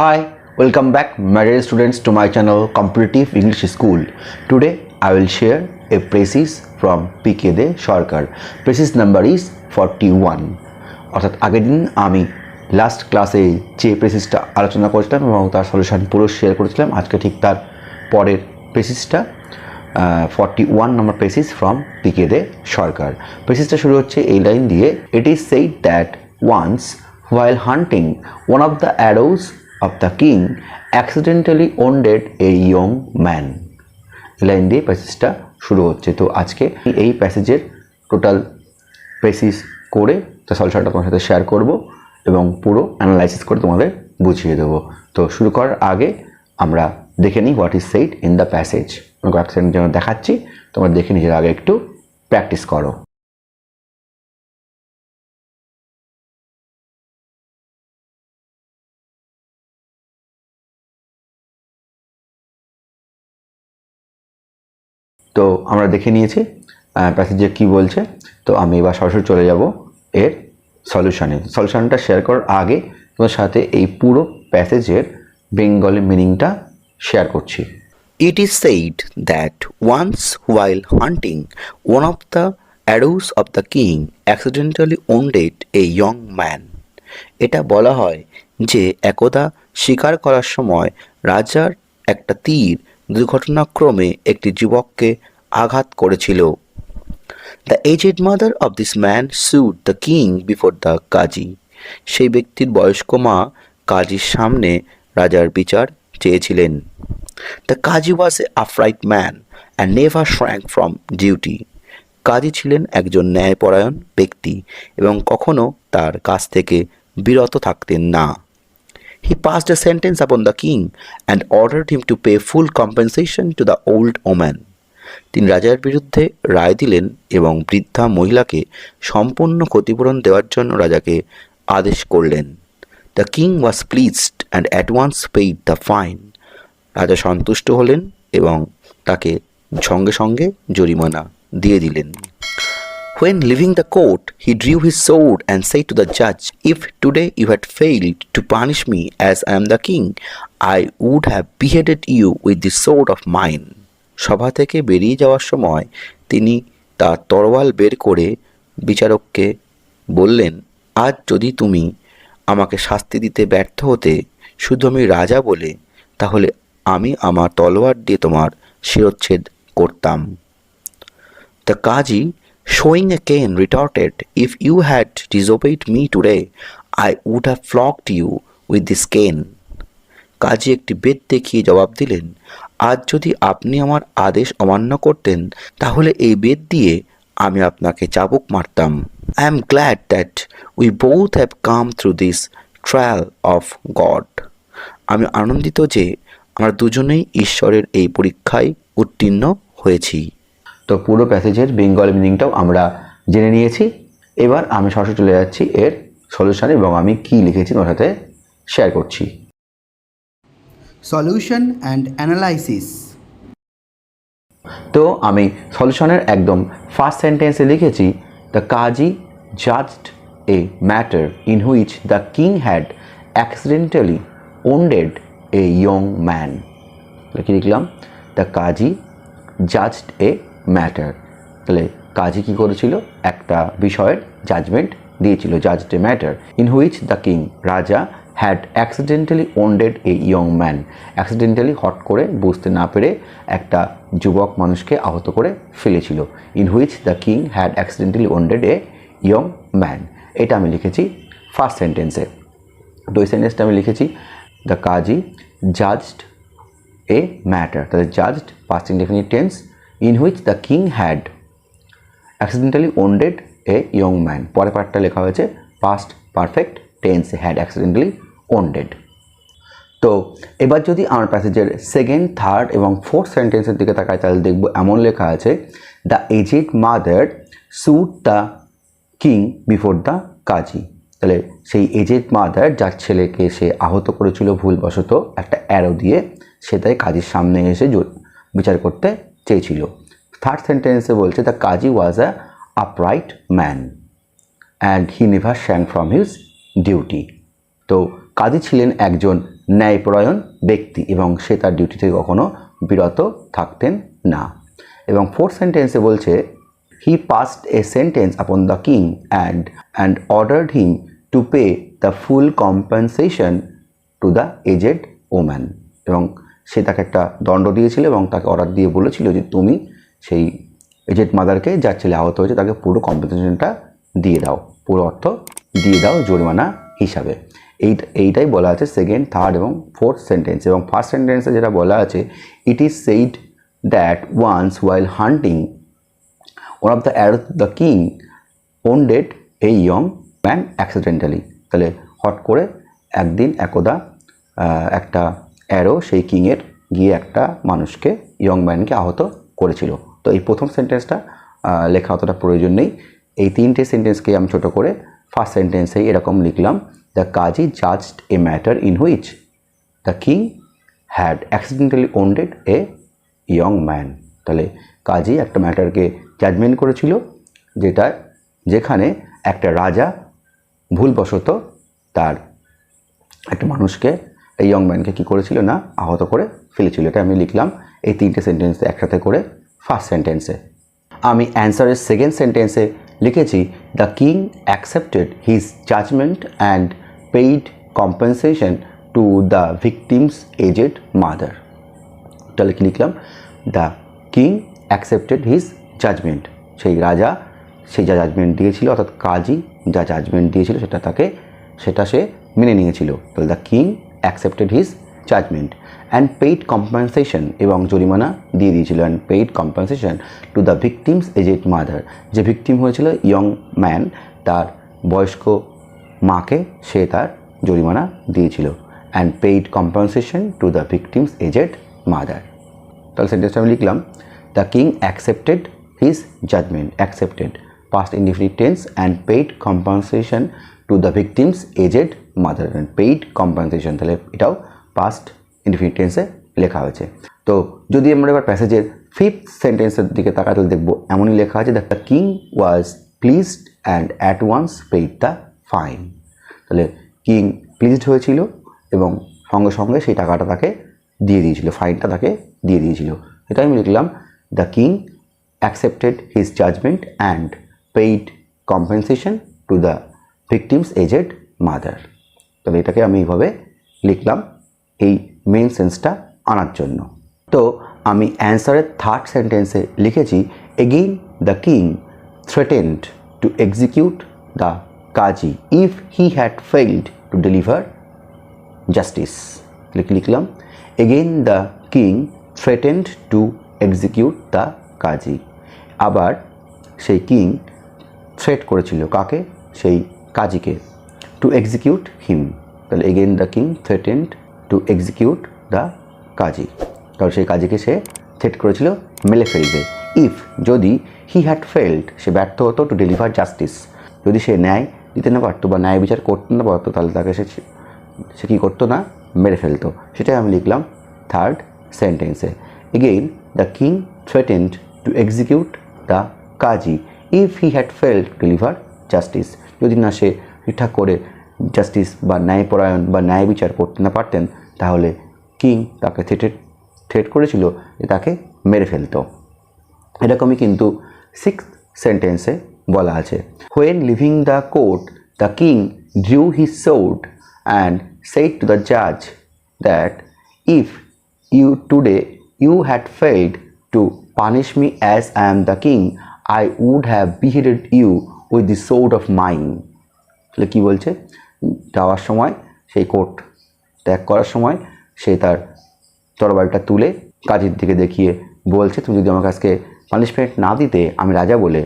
Hi, welcome back my dear students to my channel Competitive English School. Today I will share a precis from PK de Sarkar. Precis number is 41. অর্থাৎ আগের দিন আমি last ক্লাসে যে প্রেসিসটা আলোচনা করেছিলাম এবং তার সলিউশন পুরো শেয়ার করেছিলাম, আজকে ঠিক তার পরের প্রেসিসটা 41 নম্বর প্রেসিস ফ্রম পিকে দে সরকার। প্রেসিসটা শুরু হচ্ছে এই লাইন দিয়ে, it is said that once while hunting one of the arrows of the king accidentally wounded a young man. Line দিয়ে প্যাসেজটা শুরু হচ্ছে। তো আজকে এই প্যাসেজের টোটাল প্রেসিস করে তার সলিউশনটা তোমার সাথে শেয়ার করব এবং পুরো অ্যানালাইসিস করে তোমাদের বুঝিয়ে দেবো। তো শুরু করার আগে আমরা দেখে নিই what is said in the passage. আমি কয়েক সেকেন্ড জন্য দেখাচ্ছি, তোমরা দেখে নিজের আগে একটু প্র্যাকটিস করো। তো আমরা দেখে নিয়েছি প্যাসেজে কি বলছে। তো আমি এবার সরাসরি চলে যাব এর সলিউশনে। সলিউশনটা শেয়ার করার আগে তোমার সাথে এই পুরো প্যাসেজের বেঙ্গলি মিনিংটা শেয়ার করছি। It is said that once while hunting, one of the arrows of the king accidentally wounded a young man. এটা বলা হয় যে একদা শিকার করার সময় রাজার একটা তীর দুর্ঘটনাক্রমে একটি যুবককে আঘাত করেছিল। The aged mother of this man sued the king before the কাজী। সেই ব্যক্তির বয়স্ক মা কাজীর সামনে রাজার বিচার চেয়েছিলেন। The Kazi was a upright man and never shrank from duty. কাজী ছিলেন একজন ন্যায়পরায়ণ ব্যক্তি এবং কখনো তার কাজ থেকে বিরত থাকতেন না। He passed a sentence upon the king and ordered him to pay full compensation to the old woman. তিনি রাজার বিরুদ্ধে রায় দিলেন এবং বৃদ্ধা মহিলাকে সম্পূর্ণ ক্ষতিপূরণ দেওয়ার জন্য রাজাকে আদেশ করলেন। The king was pleased and at once paid the fine. রাজা সন্তুষ্ট হলেন এবং তাকে সঙ্গে সঙ্গে জরিমানা দিয়ে দিলেন। When leaving the court, he drew his sword and said to the judge, "If today you had failed to punish me as I am the king, I would have beheaded you with this sword of mine." সভা থেকে বেরিয়ে যাওয়ার সময় তিনি তার তরোয়াল বের করে বিচারককে বললেন, আজ যদি তুমি আমাকে শাস্তি দিতে ব্যর্থ হতে শুধু আমি রাজা বলে, তাহলে আমি আমার তলোয়ার দিয়ে তোমার শিরচ্ছেদ করতাম। The Kazi, showing a cane, retorted, "If you had disobeyed me today, I would have flogged you with this cane." কাজী একটি বেত দেখিয়ে জবাব দিলেন, আজ যদি আপনি আমার আদেশ অমান্য করতেন তাহলে এই বেত দিয়ে আমি আপনাকে চাবুক মারতাম। I am glad that we both have come through this trial of God. আমি আনন্দিত যে আমরা দুজনেই ঈশ্বরের এই পরীক্ষায় উত্তীর্ণ হয়েছি। তো পুরো প্যাসেজের বেঙ্গলি মিনিংটাও আমরা জেনে নিয়েছি। এবার আমি সরাসরি চলে যাচ্ছি এর সলিউশনে এবং আমি কি লিখেছি ওর সাথে শেয়ার করছি। Solution and analysis. তো আমি সলিউশনের একদম ফার্স্ট সেন্টেন্সে লিখেছি, the Qazi judged a matter in which the king had accidentally wounded a young man. কি লিখলাম? The Qazi judged a matter. তাহলে কাজী কী করেছিল? একটা বিষয়ের জাজমেন্ট দিয়েছিল, judged a matter in which the king রাজা had accidentally wounded a young man. Accidentally hurt করে বুঝতে না পেরে একটা যুবক মানুষকে আহত করে ফেলেছিল। In which the king had accidentally wounded a young man, এটা আমি লিখেছি ফার্স্ট সেন্টেন্সে। তো এই সেন্টেন্সটা আমি লিখেছি, the Qazi judged a matter. তাহলে judged past indefinite tense, in which the king had accidentally wounded a young man. পরের পার্টটা লেখা হয়েছে পাস্ট পারফেক্ট টেন্সে, হ্যাড অ্যাক্সিডেন্টালি wounded। তো এবার যদি আমার প্যাসেজের সেকেন্ড, থার্ড এবং ফোর্থ সেন্টেন্সের দিকে তাকাই তাহলে দেখব এমন লেখা আছে, the aged mother sued the king before the Qazi. তাহলে সেই এজেড মাদার যার ছেলেকে সে আহত করেছিল ভুলবশত একটা অ্যারো দিয়ে, সে তাই কাজীর সামনে এসে বিচার করতে চেয়েছিল। থার্ড সেন্টেন্সে বলছে, the Kazi was a upright man and he never shank from his duty. তো কাজী ছিলেন একজন ন্যায়পরায়ণ ব্যক্তি এবং সে তার ডিউটি থেকে কখনো বিরত থাকতেন না। এবং ফোর্থ সেন্টেন্সে বলছে he passed a sentence upon the king and ordered him to pay the full compensation to the aged woman. এবং সে তাকে একটা দণ্ড দিয়েছিল এবং তাকে অর্ডার দিয়ে বলেছিল যে তুমি সেই এজেড মাদারকে, যার ছেলে আহত হয়েছে, তাকে পুরো কম্পেনসেশনটা দিয়ে দাও, পুরো অর্থ দিয়ে দাও জরিমানা হিসাবে। এইটাই বলা আছে সেকেন্ড, থার্ড এবং ফোর্থ সেন্টেন্স। এবং ফার্স্ট সেন্টেন্সে যেটা বলা আছে, it is said that once while hunting one of the arrows the king wounded a young man accidentally. তাহলে হট করে একদা একটা অ্যারো সেই কিংয়ের গিয়ে একটা মানুষকে, ইয়ং ম্যানকে আহত করেছিল। তো এই প্রথম সেন্টেন্সটা লেখা অতটা প্রয়োজন নেই। এই তিনটে সেন্টেন্সকে আমি ছোটো করে ফার্স্ট সেন্টেন্সেই এরকম লিখলাম, the Qazi judged a matter in which the king had accidentally wounded a young man. তাহলে কাজী একটা ম্যাটারকে জাজমেন্ট করেছিল যেখানে একটা রাজা ভুলবশত তার একটা মানুষকে, এই ইয়ং ম্যানকে কী করেছিল না, আহত করে ফেলেছিল। এটা আমি লিখলাম এই তিনটে সেন্টেন্সে একসাথে করে ফার্স্ট সেন্টেন্সে। আমি অ্যান্সারের সেকেন্ড সেন্টেন্সে লিখেছি the king accepted his judgement and paid compensation to the victim's aged mother. তাহলে কি লিখলাম, the king accepted his judgement, সেই রাজা সেই যা জাজমেন্ট দিয়েছিল, অর্থাৎ কাজী যা জাজমেন্ট দিয়েছিল সেটা সে মেনে নিয়েছিল। তাহলে the king accepted his judgement and paid compensation, এবং জরিমানা দিয়ে দিয়েছিল, and paid compensation to the victim's aged mother, যে ভিকটিম হয়েছিল ইয়ং ম্যান, তার বয়স্ক মাকে সে তার জরিমানা দিয়েছিল, and paid compensation to the victim's aged mother. তাহলে সেন্টেন্সটা আমি লিখলাম, the king accepted his judgement, accepted past indefinite tense and paid compensation to the victim's aged mother, and paid compensation, তাহলে এটাও past indefinite tense-এ লেখা হয়েছে। তো যদি আমরা এবার প্যাসেজের ফিফথ সেন্টেন্সের দিকে তাকাই তাহলে দেখব এমনই লেখা আছে, the king was pleased and at once paid the fine. তাহলে কিং প্লিজড হয়েছিল এবং সঙ্গে সঙ্গে সেই টাকাটা তাকে দিয়ে দিয়েছিল, ফাইনটা তাকে দিয়ে দিয়েছিল। এটা আমি লিখলাম, the king accepted his judgement and paid compensation to the victim's aged mother. তাহলে এটাকে আমি এইভাবে লিখলাম এই মেন সেন্সটা আনার জন্য। তো আমি অ্যান্সারের থার্ড সেন্টেন্সে লিখেছি, again the king threatened to execute the Qazi if he had failed to deliver justice. লিখলাম, again the king threatened to execute the Qazi. আবার সেই কিং থ্রেট করেছিল কাকে, সেই কাজীকে, টু এক্সিকিউট হিম। তাহলে again the king threatened to execute the Qazi, তাহলে সেই কাজীকে সে threat করেছিল মেরে ফেলবে। ইফ যদি হি হ্যাড ফেল্ড, সে ব্যর্থ হতো, টু ডেলিভার জাস্টিস, যদি সে ন্যায় দিতে না পারতো বা ন্যায় বিচার করতে না পারতো, তাহলে তাকে সে কী করতো না, মেরে ফেলতো। সেটাই আমি লিখলাম থার্ড সেন্টেন্সে, again the king threatened to execute the Qazi if he had failed to deliver justice, যদি না সে ঠিকঠাক করে জাস্টিস বা ন্যায়পরায়ণ বা ন্যায় বিচার করতে না পারতেন, তাহলে কিং তাকে থ্রেট করেছিল যে তাকে মেরে ফেলতো। এরকমই কিন্তু সিক্সথ সেন্টেন্সে বলা আছে, when leaving the court the king drew his sword and said to the জাজ that if you today you had failed to punish me as I am the king I would have beheaded you with the sword of mine। তাহলে কী বলছে, যাওয়ার সময় সেই court ত্যাগ করার সময় সে তার তরবারিটা তুলে কাজীর দিকে দেখিয়ে বলছে, তুমি যদি আমার কাছকে পানিশমেন্ট না দিতে আমি রাজা বলে,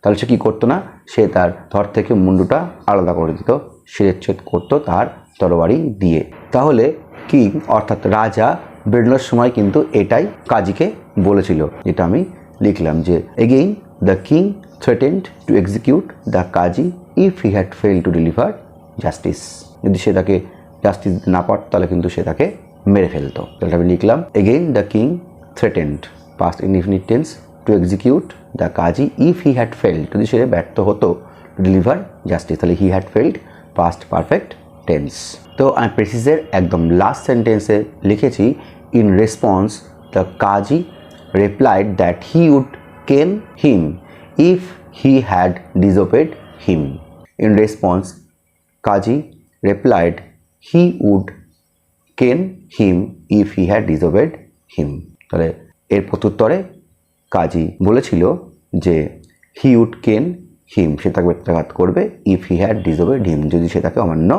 তাহলে সে কী করতো না, সে তার ধর থেকে মুন্ডুটা আলাদা করে দিত, শিরচ্ছেদ করতো তার তরবারি দিয়ে। তাহলে কিং অর্থাৎ রাজা বেরোনোর সময় কিন্তু এটাই কাজীকে বলেছিল, যেটা আমি লিখলাম যে again the king threatened to execute the Qazi if he had fail to deliver justice, যদি সে তাকে জাস্টিস দিতে না পারত তাহলে কিন্তু সে তাকে মেরে ফেলতো। তাহলে আমি লিখলাম, again the king threatened past indefinite tense to execute the Qazi if he had failed, যদি সে ব্যর্থ হতো টু ডেলিভার জাস্টিস, তাহলে he had failed past perfect tense. তো আমি প্রেসিসের একদম লাস্ট সেন্টেন্সে লিখেছি in response the Qazi replied that he would cane him if he had disobeyed him. In response, Kaji replied he would cane him if he had disobeyed him. তাহলে এর প্রত্যুত্তরে কাজী বলেছিল যে he would cane him, সে তাকে বৃত্তাঘাত করবে, if he had disobeyed him, যদি সে তাকে অমান্য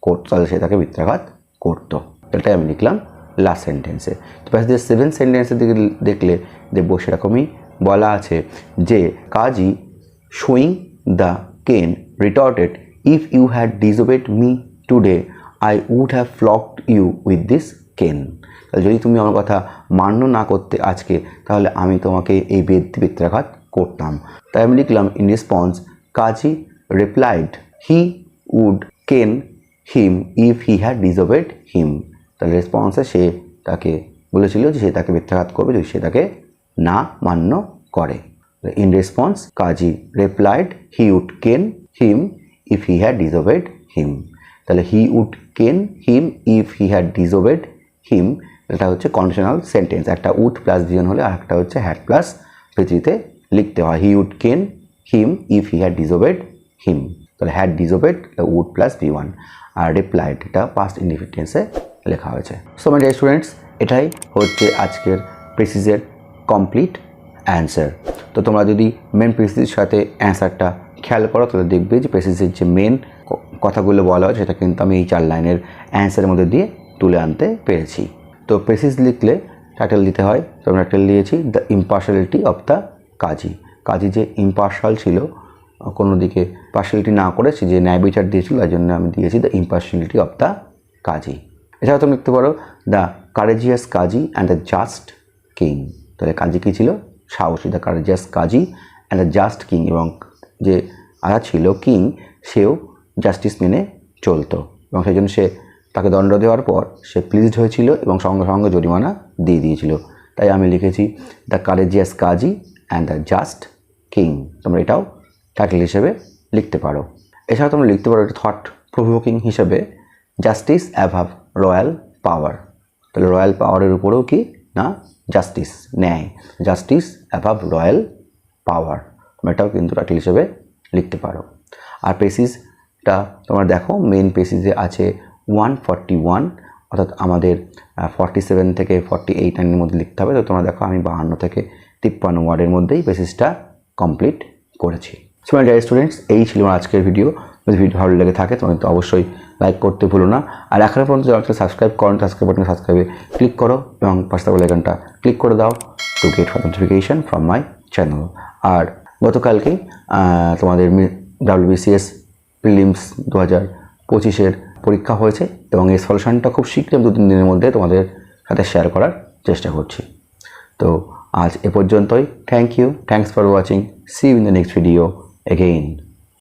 করতো তাহলে সে তাকে বৃত্তাঘাত করতো। এটাই আমি লিখলাম লাস্ট সেন্টেন্সে। তো প্যাসেজের 7 সেন্টেন্সের দিকে দেখলে দেখবো সেরকমই বলা আছে যে কাজী showing the cane retorted if you had disobeyed me today I would have flogged you with this cane. তাহলে যদি তুমি আমার কথা মান্য না করতে আজকে তাহলে আমি তোমাকে এই বৃত্তাঘাত করতাম। তাই আমি লিখলাম in response Qazi replied he would kill him if he had disobeyed him. তাহলে রেসপন্সে সে তাকে বলেছিল যে সে তাকে বৃত্তাঘাত করবে যদি সে তাকে না মান্য করে। In response Qazi replied he would kill him if he had disobeyed him. তাহলে হি would kill him if he had disobeyed হিম, এটা হচ্ছে কন্ডিশনাল সেন্টেন্স। একটা উড প্লাস ভিজন হলে আর একটা হচ্ছে হ্যাড প্লাস ভিজিতে লিখতে হয়। হি would kill him if he had disobeyed him. তাহলে হ্যাড ডিসোবেড উড প্লাস ভি1, আর রিপ্লাইড এটা পাস্ট ইনডিফিনিট টেন্সে লেখা হয়েছে। সো মাই ডিয়ার স্টুডেন্টস, এটাই হচ্ছে আজকের প্রেসিসের কমপ্লিট অ্যান্সার। তো তোমরা যদি মেন প্রেসিসের সাথে অ্যান্সারটা খেয়াল করো তাহলে দেখবে যে প্রেসিসের যে মেন কথাগুলো বলা হয় সেটা কিন্তু আমি এই 4 লাইনের অ্যান্সারের মধ্যে দিয়ে তুলে আনতে পেরেছি। তো প্রেসিস লিখলে টাইটেল দিতে হয়, তো আমরা টাইটেল দিয়েছি দ্য ইম্পার্শালিটি অফ দ্য কাজী। কাজী যে ইম্পার্শাল ছিল, কোনো দিকে পার্শালিটি না করে সে যে ন্যায় বিচার দিয়েছিল তার জন্য আমি দিয়েছি দ্য ইম্পার্শালিটি অফ দ্য কাজী। এছাড়াও তুমি লিখতে পারো the courageous Kazi and the just king. তাহলে কাজী কী ছিল? সাহসী। The courageous Kazi and the just king, এবং যে আরা ছিল কিং সেও জাস্টিস মেনে চলতো, এবং সেই জন্য সে তাকে দণ্ড দেওয়ার পর সে প্লিজড হয়েছিল এবং সঙ্গে সঙ্গে জরিমানা দিয়ে দিয়েছিল। তাই আমি লিখেছি the courageous Kazi and the just king. তোমরা এটাও টাইটেল হিসেবে লিখতে পারো। এছাড়াও তোমরা লিখতে পারো থট প্রভোকিং হিসেবে জাস্টিস অ্যাভাব রয়্যাল পাওয়ার। তাহলে রয়্যাল পাওয়ারের উপরেও কি না জাস্টিস, ন্যায়, জাস্টিস অ্যাভাব রয়্যাল পাওয়ার, তোমরা এটাও কিন্তু টাইটেল হিসেবে লিখতে পারো। আর প্রেসিসটা তোমরা দেখো মেন প্রেসিসে আছে 141, অর্থাৎ আমাদের 47 থেকে 48 লাইনের মধ্যে লিখতে হবে। তো তোমরা দেখো আমি 52 থেকে 53 ওয়ার্ডের মধ্যেই প্রেসিসটা কমপ্লিট করেছি। সো মাই ডিয়ার স্টুডেন্টস, এই ছিল আমার আজকের ভিডিও। যদি ভিডিও ভালো লেগে থাকে তোমরা তো অবশ্যই লাইক করতে ভুলো না, আর এখনো পর্যন্ত যারা সাবস্ক্রাইব করেন সাবস্ক্রাইব বাটনে সাবস্ক্রাইবে ক্লিক করো এবং পাশে বেল আইকনটা ক্লিক করে দাও to get notification from my channel. আর গতকালকেই তোমাদের WBCS প্রিলিমস 2025-এর পরীক্ষা হয়েছে এবং এই সলিউশনটা খুব শীঘ্রই 2-3 দিনের মধ্যে তোমাদের সাথে শেয়ার করার চেষ্টা করছি। তো আজ এ পর্যন্তই। Thanks for watching. See you in the next video again.